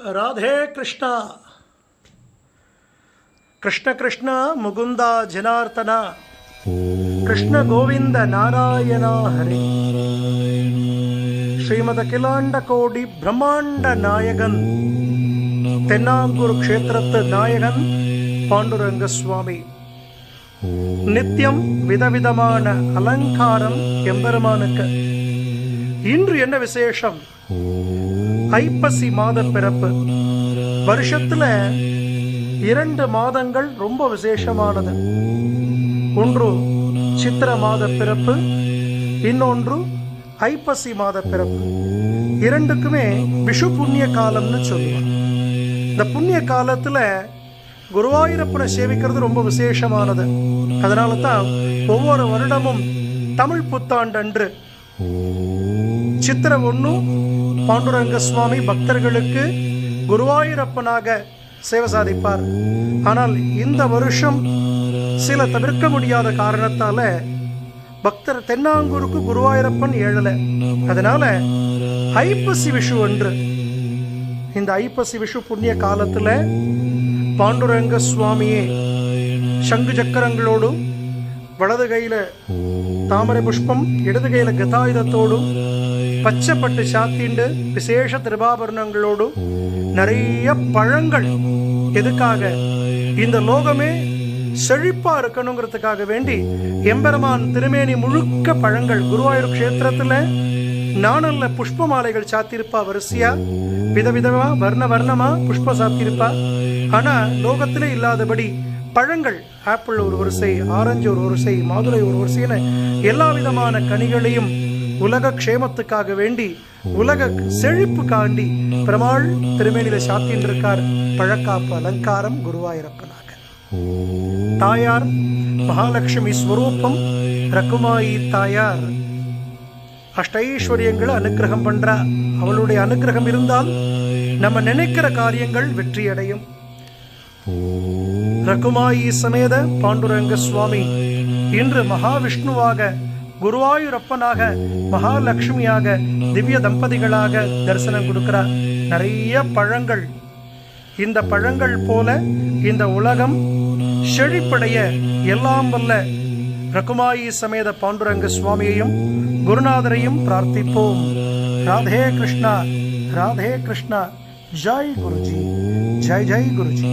राधे कृष्णा कृष्ण कृष्ण मुकुंदा जनार्दना कृष्ण गोविंद नारायण हरे श्रीमद अखिलांड कोटि ब्रह्मांड नायकन तेन्नांगूर क्षेत्रत्तु नायकन पांडुरंग स्वामी नित्यम विधविधमान अलंकारम एंबெருமானுக்கு இன்று என்ன விசேஷம்? ஐப்பசி மாத பிறப்பு. வருஷத்துல 2 மாதங்கள் ரொம்ப விசேஷமானது. ஒன்று சித்திர மாத பிறப்பு, இன்னொன்று ஐப்பசி மாத பிறப்பு. இரண்டுக்குமே விஷு புண்ணிய காலம்னு சொல்லுவாங்க. இந்த புண்ணிய காலத்துல குருவாயூரப்பனை சேவிக்கிறது ரொம்ப விசேஷமானது. அதனால தான் ஒவ்வொரு வருடமும் தமிழ் புத்தாண்டன்று சித்திர 1 பாண்டுரங்க சுவாமி பக்தர்களுக்கு குருவாயூரப்பனாக சேவை சாதிப்பார். ஆனால் இந்த வருஷம் சில தவிர்க்க முடியாத காரணத்தால பக்தர் தென்னாங்கூருக்கு குருவாயூரப்பன் ஏழல. அதனால ஐப்பசி விஷு அன்று, இந்த ஐப்பசி விஷு புண்ணிய காலத்துல பாண்டுரங்க சுவாமியே சங்கு சக்கரங்களோடும் வலது கையில தாமரை புஷ்பம், இடது கையில கதாயுதத்தோடும் பச்சைப்பட்டு சாத்திண்டு விசேஷ திருபாபரணங்களோடும் நிறைய பழங்கள், எதுக்காக? இந்த லோகமே செழிப்பா இருக்கணுங்கிறதுக்காக வேண்டி எம்பெருமான் திருமேனி முழுக்க பழங்கள். குருவாயூர் கஷேத்திரத்துல நாணல்ல புஷ்ப மாலைகள் சாத்திருப்பா, வரிசையா விதவிதமா வர்ண வர்ணமா புஷ்ப சாத்திருப்பா. ஆனா லோகத்திலே இல்லாதபடி பழங்கள், ஆப்பிள் ஒரு வரிசை, ஆரஞ்சு ஒரு வரிசை, மாதுளை ஒரு வரிசைன்னு எல்லா விதமான கனிகளையும் உலக க்ஷேமத்துக்காக வேண்டி, உலக செழிப்பு காண்டி பெருமாள் திருமேனியில சாத்தின் இருக்கார். பழக்காப்பு அலங்காரம் குருவாயூரப்பனாக. தாயார் மகாலட்சுமி ஸ்வரூபம் ரகுமாயி தாயார் அஷ்டைஸ்வரியங்களை அனுகிரகம் பண்றா. அவளுடைய அனுகிரகம் இருந்தால் நம்ம நினைக்கிற காரியங்கள் வெற்றியடையும். ரகுமாயி சமேத பாண்டுரங்க சுவாமி இன்று மகாவிஷ்ணுவாக, குருவாயூரப்பனாக, மகாலட்சுமியாக, திவ்ய தம்பதிகளாக தரிசனம் கொடுக்கிறார். நிறைய பழங்கள். இந்த பழங்கள் போல இந்த உலகம் செழிப்படைய எல்லாம் வல்ல ரகுமாயி சமேத பாண்டுரங்க சுவாமியையும் குருநாதரையும் பிரார்த்திப்போம். ராதே கிருஷ்ணா, ராதே கிருஷ்ணா. ஜெய் குருஜி, ஜெய் ஜெய் குருஜி.